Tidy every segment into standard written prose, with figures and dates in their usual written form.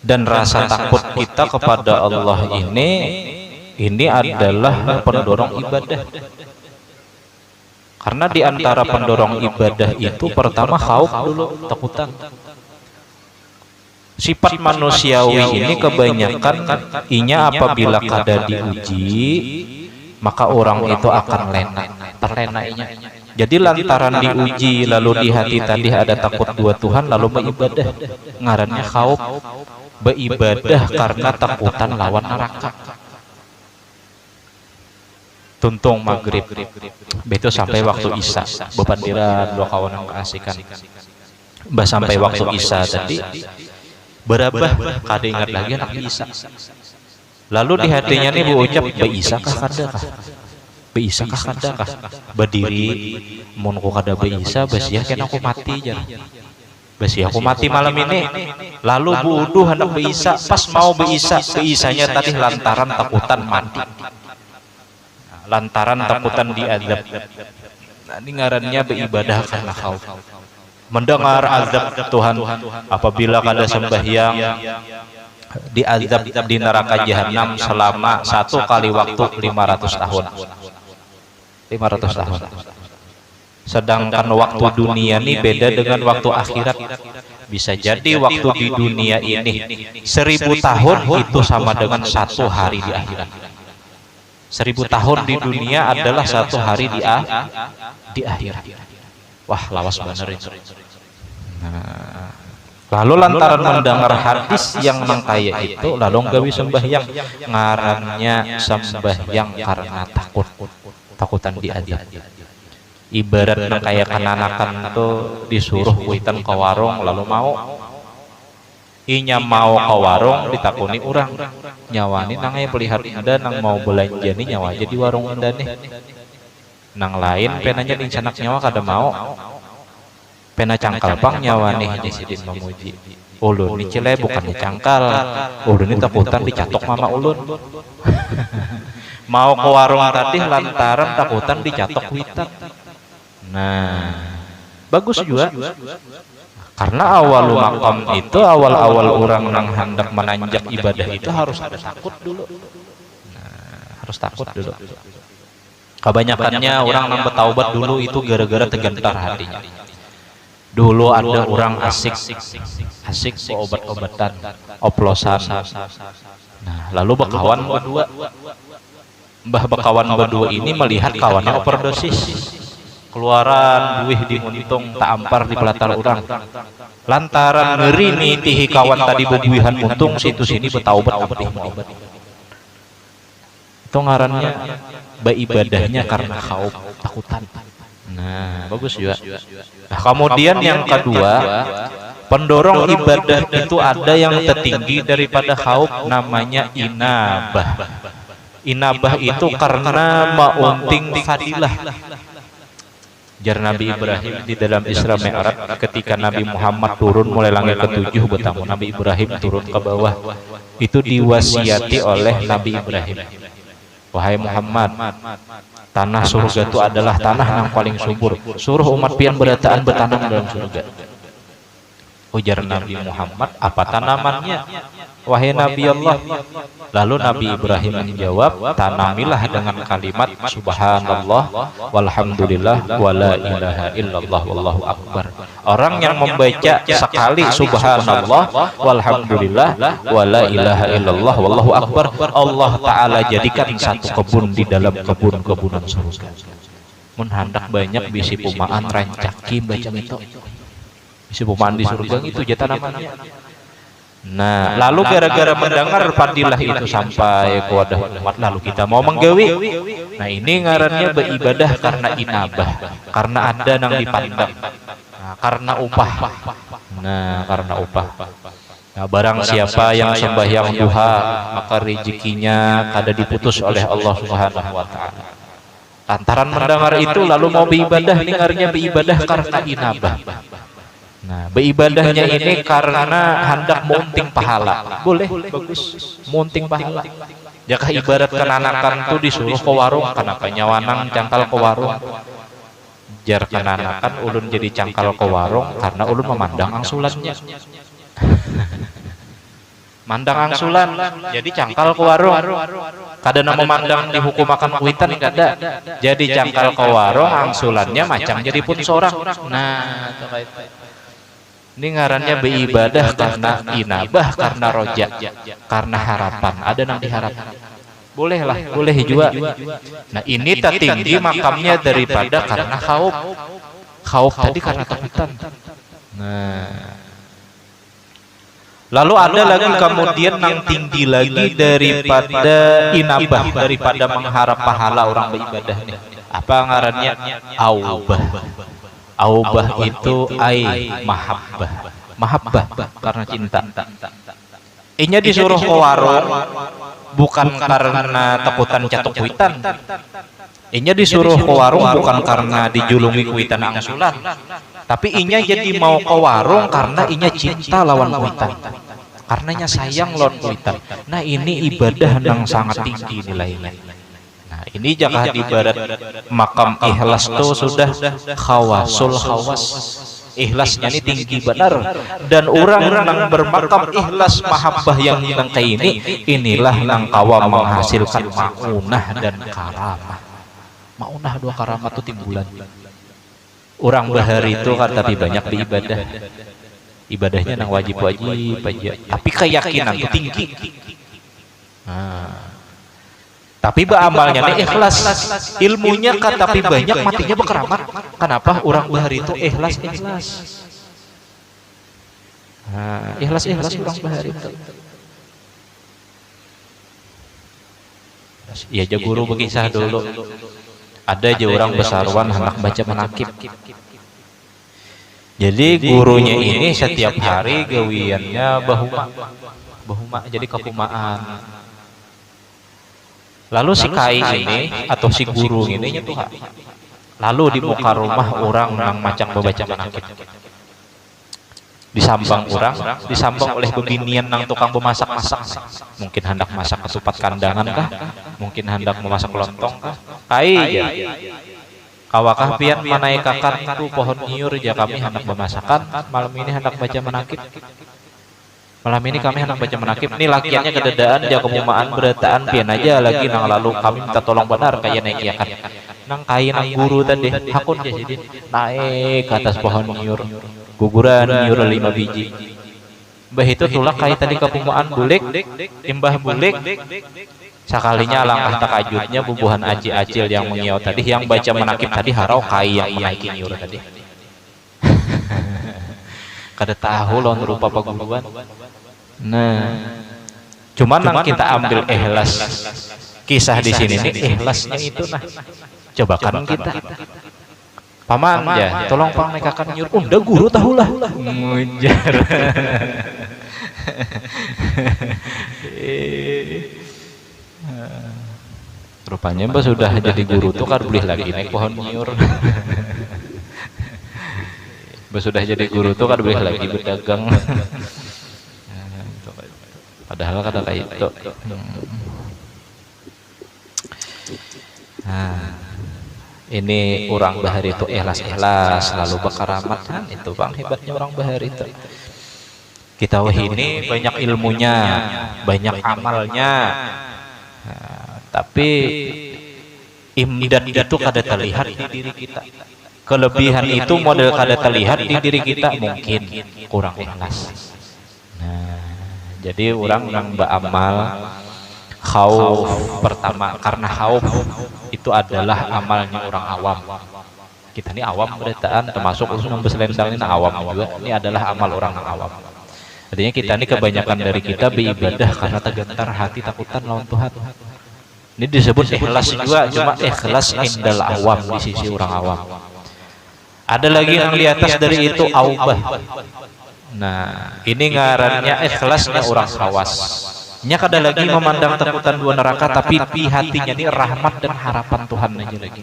Dan rasa takut kita kepada Allah ini adalah pendorong ibadah. Karena di antara pendorong ibadah itu pertama khauf dulu, takutan. Sifat manusiawi ini kebanyakan apabila kada diuji, maka orang itu akan terlenanya. Jadi lantaran diuji lalu di hati tadi ada takut dua Tuhan lalu beribadah, ngarannya khauf. Beribadah karena takutan lawan neraka. Tuntung maghrib beto sampai waktu isya bebandiran dua kawan yang keasikan sampai waktu isya tadi berabah kada ingat lagi anak isya. Lalu di hatinya nih berucap beisa kah kada kah, beisa kah kada kah, berdiri mun ku kada beisa besiah kan aku mati jar, besiah aku mati malam ini. Lalu buuduh hendak beisa, pas mau beisanya tadi lantaran takutan mati, lantaran takutan diazab. Nah, ini ngarannya beribadah karena khauf. Mendengar azab Tuhan apabila kada sembahyang, diazab di neraka jahanam selama 1 kali waktu 500 tahun. 500 tahun. Sedangkan waktu dunia ini beda dengan waktu akhirat. Bisa jadi waktu di dunia ini 1000 tahun itu sama dengan 1 hari di akhirat. 1000 tahun di dunia adalah 1 hari di akhirat. Wah, lawas bener itu. Nah, lalu lantaran mendengar hadis yang mengkaya itu, lalu gawi sembahyang, ngarannya sembahyang karena takutan diazab. Ibarat kayak kananakan tuh disuruh kuitan ke warung lalu mau ke warung ditakuni orang nyawani nangnya pelihat ada nang mau belanja nih nyawa aja di warung ada nih nang lain penanya dicanak nyawa kada mau pena cangkal pang nyawa nih disidin memuji ulun ini cile bukannya cangkal, ulun ini takutan dicatok mama ulun. Mau ke warung tadi lantaran takutan dicatok kuitan. Nah, bagus juga. Karena awal makam itu, awal orang nang hendak menanjak ibadah itu harus ada takut dulu. Nah, harus takut dulu. Kebanyakannya orang nang bertaubat dulu itu gara-gara tegentar hatinya. Dulu ada orang asik obat-obatan, oplosan. Nah, lalu bekawan berdua. Mbah bekawan berdua ini melihat kawannya overdosis. Keluaran duih di untung tak ampar di pelatar orang. Lantaran ngeri nih tihi kawan tadi bebuihan untung situ sini betaubat abdi obat. Itu ngarannya beibadahnya karena khauf, takutan. Nah, bagus juga. Nah, kemudian yang kedua, pendorong ibadah itu ada yang tertinggi daripada khauf, namanya inabah. Inabah itu karena maunting fadilah. Jar Nabi Ibrahim di dalam Isra Mi'raj ketika Nabi Muhammad turun mulai langit ke-7 bertamu Nabi Ibrahim turun ke bawah, itu diwasiati oleh Nabi Ibrahim, wahai Muhammad, tanah surga itu adalah tanah yang paling subur, suruh umat pian berataan bertanam dalam surga. Ujar Nabi Muhammad, apa tanamannya wahai Nabi Allah? Lalu Nabi Ibrahim menjawab, tanamilah dengan kalimat subhanallah walhamdulillah wala ilaha illallah wallahu akbar. Orang yang membaca sekali subhanallah walhamdulillah wala ilaha illallah wallahu akbar, Allah Ta'ala jadikan satu kebun di dalam kebun-kebunan surga. Mun hendak banyak bisi pumaan rancaki baca itu. Bisi pumaan di surga itu jatah namanya. Nah, lalu gara-gara mendengar fadilah itu sampai ke wadah umat, lalu kita mau menggawi. Nah, ini ngarannya beribadah karena inabah, karena ada nang dipandang. Nah, karena upah. Nah, karena upah. Nah, barang siapa yang sembahyang duha, maka rezekinya kada diputus oleh Allah Subhanahu wa taala. Lantaran mendengar itu lalu mau beribadah, ini ngarannya beribadah karena inabah. Nah, beribadahnya ini karena hendak munting pahala. Boleh, bagus. Munting pahala. Jaka ibarat kenanakan tuh disuruh ke warung, kenapa nyawanang cangkal ke warung? Jar kenanakan ulun jadi cangkal ke warung karena ulun memandang angsulannya. mandang angsulan jadi cangkal ke warung, kada nama mandang dihukum akan kuitan kada, jadi cangkal ke warung angsulannya macam jadi pun seorang. Nah ini ngarannya beribadah karena inabah, karena roja, karena harapan, ada yang diharap. Bolehlah, boleh juga. Nah ini tertinggi makamnya daripada karena khauf. Khauf tadi karena takutan. Nah lalu ada lagi kemudian yang tinggi lagi daripada inabah, daripada mengharap pahala orang beribadah nih. Apa ngarannya? Aubah. Aubah itu mahabbah. Mahabbah karena cinta. Inya disuruh ke warung bukan karena takutan catok kuitan. Inya disuruh ke warung bukan karena dijulungi kuitan angsulan. Tapi inya jadi mau ke warung karena inya cinta lawan kuitan, karenanya sayang lawan kuitan. Nah ini ibadah yang sangat tinggi nilainya. Nah ini jangan ibarat makam ikhlas tuh sudah khawasul khawas. Ikhlasnya ini tinggi benar, dan orang yang bermakam ikhlas mahabbah yang kayak inilah yang kawa menghasilkan maunah dan karamah. Maunah dua karamah itu timbulan. Orang bahar itu kan tapi banyak beribadah, ibadahnya nang wajib-wajib aja, tapi keyakinan itu tinggi. Tapi amalnya nih ikhlas, ilmunya kan tapi banyak, matinya berkeramat. Kenapa orang bahar itu ikhlas? Ikhlas orang bahar itu. Ya aja guru berkisah dulu. Ada aja orang besarwan hendak baca menakib. Jadi gurunya ini setiap hari gawiannya bahuma jadi kepumaan. Lalu si kai ini atau si guru ini tuh lalu di muka rumah orang yang macam membaca menakib. Disambang orang, disambang oleh bebinian nang tukang memasak-masak. Mungkin hendak masak ketupat kandangan kah? Mungkin hendak memasak lontong kah? Kai ya. Kawakah pian manaikakan itu pohon nyur ya kami hendak memasakan. Malam ini hendak baca menakib. Malam ini kami hendak baca menakib. Ini lakiannya kededaan dia kemumaan berataan pian aja lagi nang lalu kami minta tolong benar kayak naik ya kan. Nang kai nang guru tadi hakun ya jadi naik ke atas pohon nyur. Guguran nyur 5 biji. Mbah itu tulak kait tadi kepumaan bulik, imbah bulik. Sekalinya alangkah takajudnya bubuhan aci-acil yang mengiau tadi, yang baca menakib tadi harau kai yang menaiki nyur tadi. Kada tahu lawan rupa paguruan. Nah, cuman nang kita ambil ikhlas kisah di sini nih, ikhlasnya itu nah. Coba kan kita paman ya, tolong pang nekakan nyur. Udah guru tahulah. Ngujar. Rupanya mbak sudah jadi guru tuh kan boleh lagi naik pohon nyur. Mbak sudah jadi guru tuh kan boleh lagi berdagang. Padahal kata kayak itu. Ini orang bahar itu ikhlas lalu berkaramat kan, itu bang hebatnya orang bahar itu. Kita ini banyak ilmunya, banyak amalnya, tapi imdad itu kada terlihat di diri kita. Kelebihan itu model kada terlihat di diri kita, mungkin kurang ikhlas. Nah, jadi orang yang beramal khauf pertama, karena khauf itu adalah amalnya orang awam. Kita ini awam beritaan, termasuk usul membeselendang ini awam juga. Ini adalah amal orang awam. Artinya kita ini kebanyakan dari kita beribadah karena tergentar hati takutan lawan Tuhan. Ini disebut ikhlas juga, cuma ikhlas indal awam di sisi orang awam. Ada lagi yang di atas dari itu aubah. Nah, ini ngarannya ikhlasnya orang khawas. Nya kada lagi memandang takutan dua neraka, tapi hatinya ini rahmat dan harapan Tuhan aja lagi.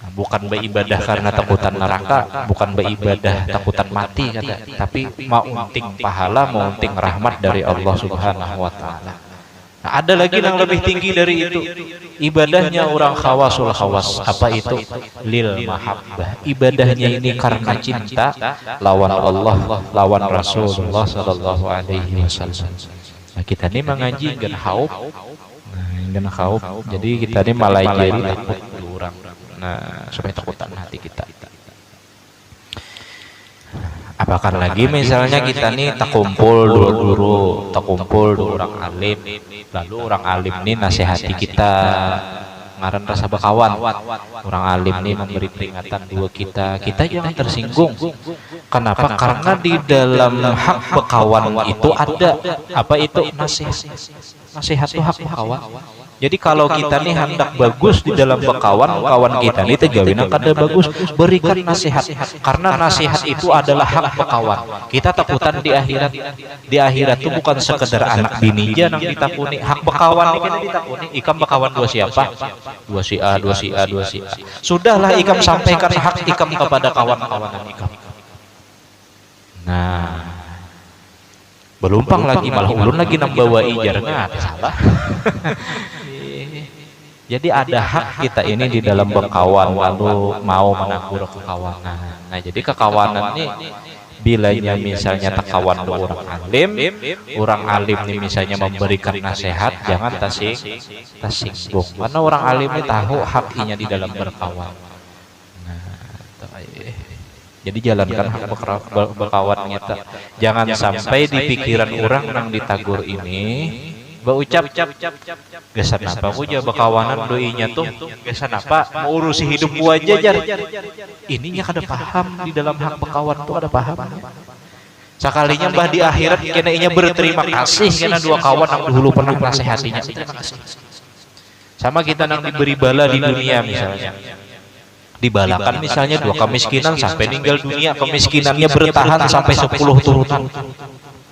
Nah, bukan beribadah karena takutan neraka, bukan beribadah takutan mati kata, tapi mau unting pahala, mau unting rahmat dari Allah Subhanahu wa taala. Nah, ada lagi yang lebih tinggi dari itu. Ibadahnya orang khawasul khawas. Apa itu? Lil mahabbah. Ibadahnya ini karena cinta lawan Allah, lawan Rasulullah sallallahu alaihi wasallam. Nah, kita ini mengaji dengan khauf. Dengan khauf. Jadi kita ini malah jadi takut orang. Nah, supaya takutan hati kita. Apakah lagi misalnya kita nih tak kumpul dulu orang alim, lalu orang alim nih nasihati kita, ngaran rasa bekawan, orang alim nih memberi peringatan dua kita jangan tersinggung. Kenapa? Karena di dalam hak bekawan itu ada apa itu nasihat itu hak bekawan. Jadi kalau kita nih hendak bagus di dalam bekawan, kawan kita nih tegawina kada bagus, berikan nasihat. Karena nasihat itu adalah hak bekawan. Kita takutan di akhirat. Di akhirat itu bukan sekedar anak bini aja yang ditakuni. Hak bekawan ini kita ditakuni. Ikam bekawan dua siapa? Dua si A. Sudahlah ikam sampaikan hak ikam kepada kawan-kawanan ikam. Nah, belumpang lagi malah ulun lagi nambawa ijar salah. Jadi ada hak kita ini di dalam berkawan lalu mau menakur kekawanan. Nah, jadi kekawanan ini bilanya misalnya tekawan orang alim ini misalnya memberikan nasihat, jangan tersinggung. Karena orang alim ini tahu haknya di dalam berkawan. Nah, jadi jalankan hak berkawan kita. Jangan sampai di pikiran orang yang ditagur ini berucap gesan apa aku aja bekawanan doinya tuh gesan apa mau urusi hidup gua aja jar ininya kada paham di dalam hak bekawan tuh kada paham sekalinya mbah di akhirat kena inya berterima kasih kena dua kawan yang dulu pernah nasihatinya sama kita nang diberi bala di dunia misalnya dibalakan misalnya dua kemiskinan sampai meninggal dunia kemiskinannya bertahan sampai 10 turunan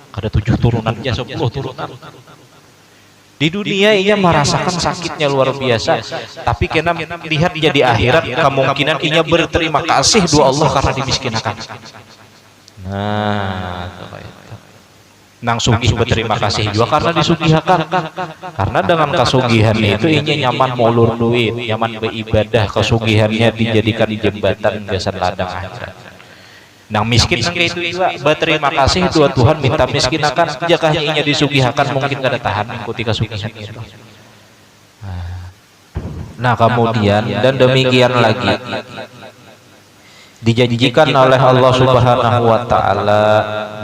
kada 7 turunan aja 10 turunan. Di dunia ia merasakan sakitnya luar biasa, tapi kena lihat dia di akhirat kemungkinan ia berterima kasih dua Allah karena dimiskinkan. Nah, nang sugih berterima kasih juga karena disugihakan. Karena dengan kasugihan itu ia nyaman maulur duit, nyaman beribadah, kasugihannya dijadikan jembatan jasa ladang akhirat. Nang miskin nang itu juga berterima kasih dua Tuhan minta miskin akan jakahnya inya disugihakan mungkin kada tahan mengikuti kasugihan itu. Nah kemudian dan demikian lagi dijanjikan oleh Allah Subhanahu wa taala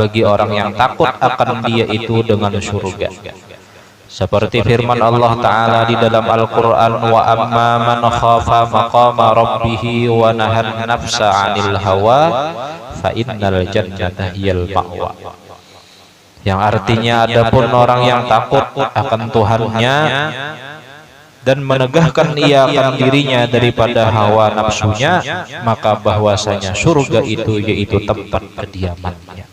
bagi orang yang takut akan dia itu dengan surga. Seperti firman Allah Ta'ala di dalam Al-Quran, wa amma man khafa maqama rabbih wa nahan nafsa 'anil hawa fa innal jannata hiyal ma'wa. Yang artinya adapun orang yang takut akan Tuhannya dan menegahkan ia akan dirinya daripada hawa nafsunya, maka bahwasanya surga itu yaitu tempat kediamannya.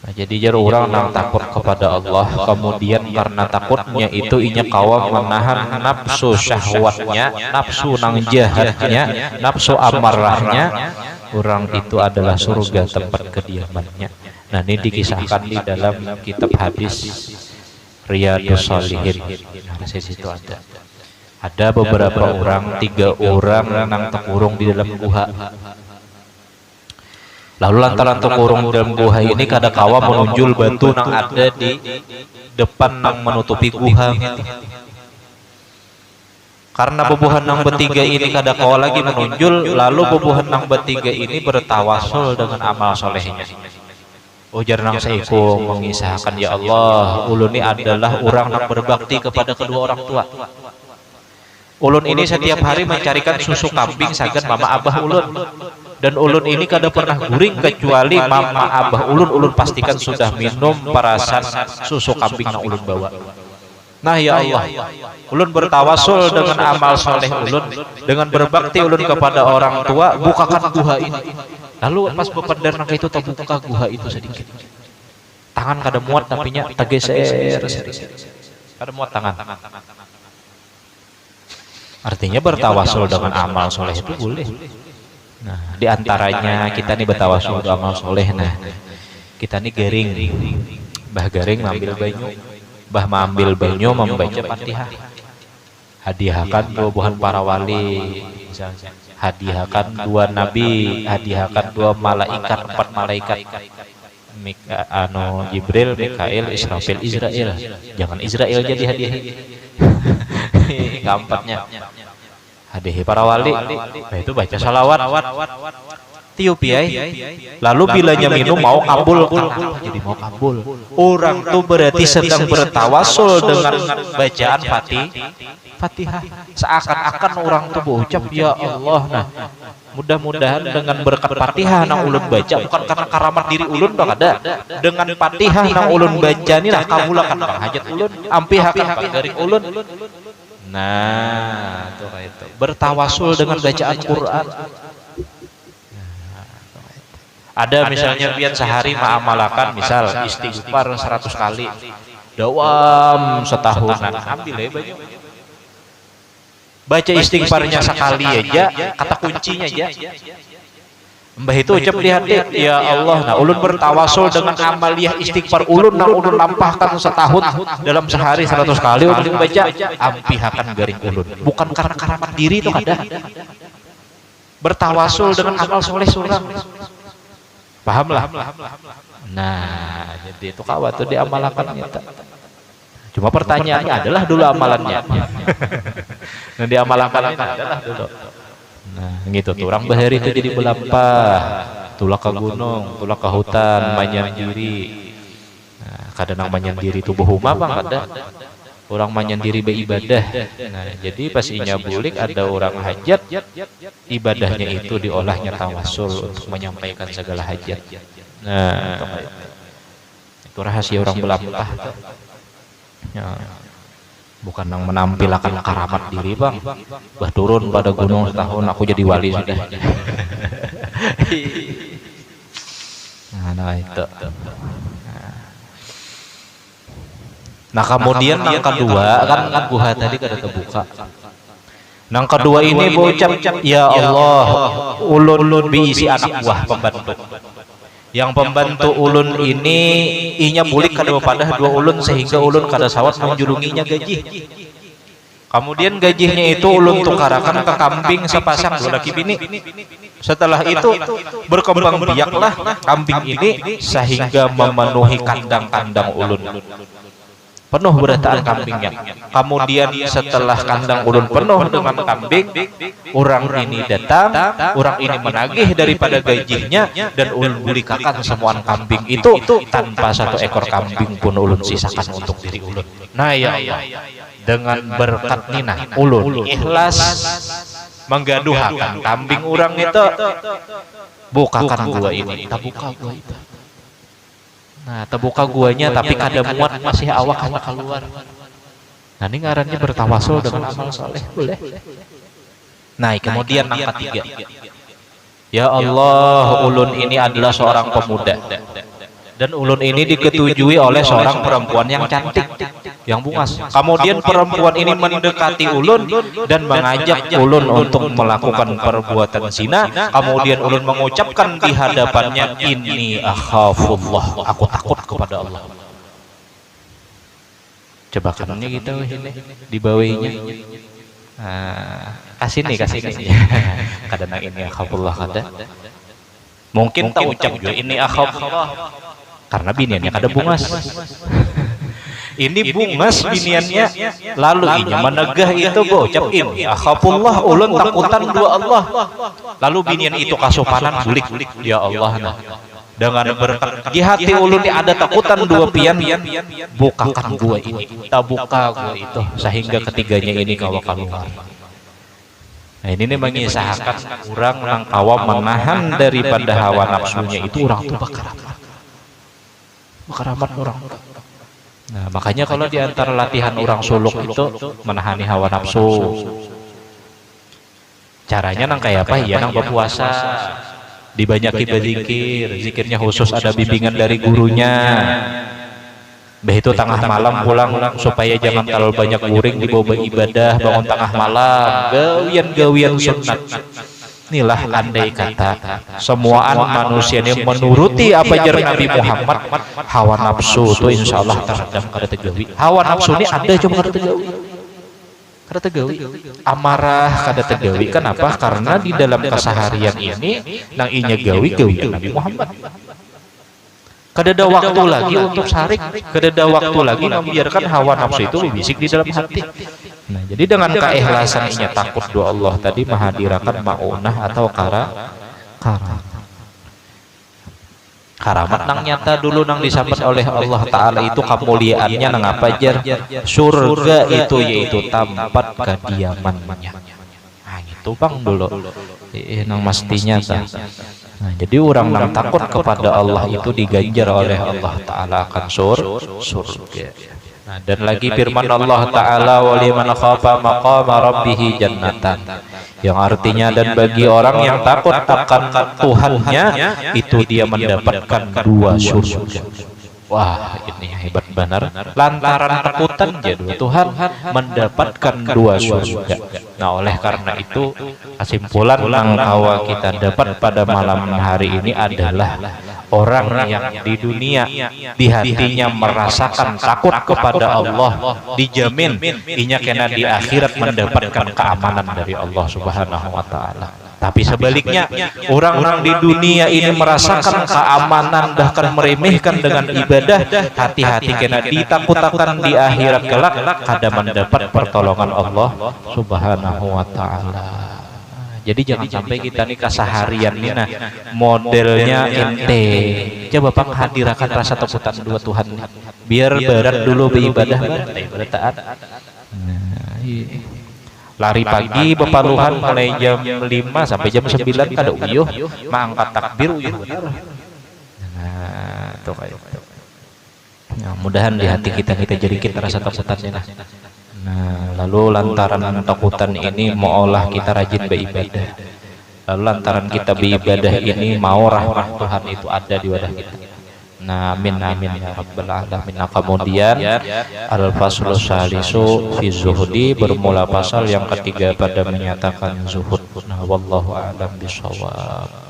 Nah, jadi jar orang yang takut kepada Allah, kemudian karena takutnya itu inya kawa menahan nafsu syahwatnya, nafsu nang jahatnya, nafsu amarahnya, orang itu adalah surga tempat kediamannya. Nah ini dikisahkan di dalam kitab hadis Riyadhus Shalihin. Nah, di situ ada beberapa orang, 3 orang nang terkurung di dalam guha. Lalu lantaran terkurung dalam guha ini kada kawa menunjul batu nang ada di depan nang menutupi guha. Karena bebuhan nang bertiga ini kada kawa lagi menunjul, lalu bebuhan nang bertiga ini bertawasul dengan amal solehnya. Ujar nang saiku mengisahkan, ya Allah, ulun ini adalah orang yang berbakti kepada kedua orang tua. Ulun ini setiap hari mencarikan susu kambing sagan mama abah ulun. Dan ulun ini kada pernah guring kecuali mama abah ulun pastikan sudah minum perasan susu kambing yang ulun bawa. Nah ya Allah, ulun bertawasul dengan amal soleh ulun, dengan berbakti ulun kepada orang tua, bukakan guha ini. Lalu pas beperder nang itu terbuka guha itu sedikit. Tangan kada muat tapi nya tageser. Kada muat tangan. Artinya bertawasul dengan amal soleh itu boleh. Nah, diantaranya kita nih bertawasul amal soleh. Nah, kita nih garing, bah garing ngambil banyu, bah mengambil banyu membaca Fatihah, hadiahkan 2 buah para wali misalnya, hadiahkan 2 nabi, hadiahkan 2 malaikat, 4 malaikat, Jibril, Mikail, Israfil, Israel. Jangan Israel jadi hadiah. Keempatnya hadiah para wali, nah itu baca salawat, tiup yai. Lalu bilanya minum mau kabul, jadi mau kabul. Orang tuh berarti sedang bertawasul dengan bacaan Fatihah. Seakan-akan orang tuh berucap ya Allah. Nah, mudah-mudahan dengan berkat Fatihah nang ulun baca, bukan karena karamat diri ulun dong ada. Dengan Fatihah nang ulun baca ini lah kabulakan hajat ulun, ampihakan garing ulun. Nah, itu kayak itu. Bertawasul dengan bacaan Quran. Ada misalnya pian sehari ma'amalakan misal istighfar 100 kali. Dawam setahunan. Ambil ya banyak. Baca istighfarnya sekali aja, kata kuncinya aja. Mbah itu ucap di hati, ya Allah, nah ulun bertawasul dengan amaliyah istighfar ulun, nah ulun lampahkan setahun dalam sehari 100 kali ulun baca, ampihakan garing ulun. Bukan karena karamat diri itu ada. Bertawasul dengan amal soleh surang. Paham lah. Nah, jadi itu kawat tuh diamalkan kita. Cuma pertanyaannya adalah dulu amalannya. Nah, diamalkan adalah dulu. Nah, gitu tuh orang bahari itu jadi belampah, tulak ke gunung, tulak ke hutan, manyandiri. Nah, kadang manyandiri itu bohuma bang ada. Orang manyandiri beribadah. Nah, jadi pas inya bulik ada orang hajat, ibadahnya itu diolahnya tawasul untuk menyampaikan segala hajat. Nah, itu rahasia orang belampah. Ya. Bukan yang menampilkan karamat diri bang, bah turun pada gunung setahun aku jadi wali sudah. Nah itu. Nah kemudian yang kedua kan buha tadi kada kebuka. Yang kedua ini bocap ya Allah ulun diisi anak buah pembantu. Yang pembantu ulun ini inya bulik kada pada 2 ulun sehingga ulun kada sawat menjulunginya gaji. Kemudian gajinya itu ulun tukarakan ke kambing sepasang 2 laki bini. Setelah itu berkembang biaklah kambing ini sehingga memenuhi kandang-kandang ulun. Penuh berataan kambingnya. Kemudian setelah kandang ulun penuh dengan kambing, orang ini datang, orang ini menagih daripada gajinya dan ulun bulikakan semua kambing itu tanpa 1 ekor kambing pun ulun sisakan untuk diri ulun. Nah ya Allah, dengan berkat nina ulun ikhlas menggaduhakan kambing orang itu, bukakan gua ini, tak buka gua itu. Nah, terbuka guanya tapi kada muat masih awak hanya keluar. Nah, ini ngarannya bertawasul dengan amal soleh, boleh. Nah, kemudian yang ketiga. Ya Allah, ulun ini adalah seorang pemuda. Dan ulun ini diketujui oleh seorang perempuan yang cantik, yang bungas. Kemudian perempuan ini mendekati ulun dan mengajak ulun untuk melakukan perbuatan zina. Kemudian ulun mengucapkan di hadapannya, inni akhafullah, aku takut kepada Allah. Coba kanannya gitu ini di bawahnya. Kasih nih. Kadang ini akhafullah kada. Mungkin tak ucap juga ini akhafullah karena biniannya kada bungas. Ini bungas biniannya, lalu inya menegah itu bocap ini akhafullah ulun takutan 2 Allah. Lalu binian itu kasupanan bulik, ya Allah, nah dengan berkat di hati ulun ada takutan 2 pian, bukakan gua ini, tak buka gua itu sehingga ketiganya ini kawa keluar. Nah ini nih mengisahkan orang nang kawa menahan daripada hawa nafsunya itu orang tuh bakaramat orang. Nah makanya kalau diantara latihan orang suluk itu menahani hawa nafsu, caranya nang kayak apa ya, nang berpuasa, dibanyaki berzikir, zikirnya khusus ada bimbingan dari gurunya. Begitu tengah malam pulang supaya jangan terlalu banyak guring dibawa ibadah, bangun tengah malam gawian-gawian sunat. Inilah andai kata semuaan manusia ini menuruti apa ajar Nabi Muhammad, hawa nafsu itu insya Allah teredam kada tegawi. Hawa nafsu ini ada cuma kada tegawi. Kada tegawi. Amarah kada tegawi. Kenapa? Karena di dalam keseharian ini nang inya gawi Nabi Muhammad. Kada ada waktu lagi untuk syarik, kada ada waktu lagi membiarkan hawa nafsu itu bisik di dalam hati. Nah, jadi dengan keikhlasan inya takut doa Allah tadi menghadirkan maunah atau karamat nang nyata dulu nang disambat oleh Allah Ta'ala itu kemuliaannya nang apa jar surga itu yaitu tempat kediamannya. Nah itu bang dulu nang mestinya ta. Nah, jadi orang nang takut kepada Allah itu diganjar oleh Allah Ta'ala akan surga. Nah, dan lagi firman Allah Ta'ala waliman khafa maqama rabbih jannatan, yang artinya dan bagi orang yang takut akan Tuhannya itu dia mendapatkan 2 surga. Wah ini hebat benar, lantaran takutan jadi Tuhan mendapatkan 2 surga. Nah oleh karena itu kesimpulan yang awal kita dapat pada malam hari ini adalah orang yang di dunia di hatinya merasakan takut kepada Allah, dijamin inya kena di akhirat mendapatkan keamanan dari Allah Subhanahu wa Ta'ala. Tapi sebaliknya orang di dunia ini merasakan keamanan bahkan meremehkan dengan ibadah, hati-hati kena ditakut-takutkan di akhirat kelak kada mendapat pertolongan Allah Subhanahu wa Ta'ala. Jadi jangan sampai kita nih keseharian nih nah modelnya ente coba bang hadirkan rasa takutan dua Tuhan biar berat dulu beribadah taat. Lari pagi bepaluhan mulai jam 5 sampai jam 9 kada uyuh mangkat takbir uyuh. Nah itu kayak itu. Nah, mudahan di hati kita jadi kita rasa takutannya nah. Nah, lalu lantaran takutan ini maulah kita rajin beribadah. Lalu lantaran kita beribadah ini mau rahmat Tuhan itu ada di wadah kita. Nah, amin amin ya rabbal alamin. Nah, kemudian al-faslus salisu fi zuhdi, bermula pasal yang ketiga pada menyatakan zuhud. Nah, wallahu a'lam bishawab.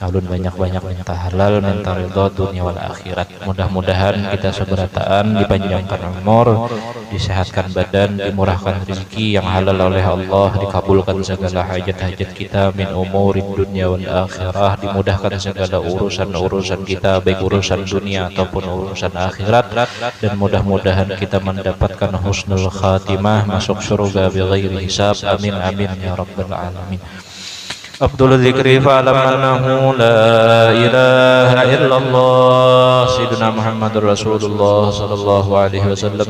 Alun banyak-banyak minta halal, minta ridha dunia wal akhirat. Mudah-mudahan kita seberataan dipanjangkan umur, disehatkan badan, dimurahkan rezeki yang halal oleh Allah, dikabulkan segala hajat-hajat kita min umurid dunia wal akhirah, dimudahkan segala urusan-urusan kita baik urusan dunia ataupun urusan akhirat, dan mudah-mudahan kita mendapatkan husnul khatimah, masuk surga bighairi hisab. Amin amin ya rabbal alamin. Abdul Dzikri fa'lam annahu la ilaha illallah Sayyidina Muhammadur Rasulullah sallallahu alaihi wasallam.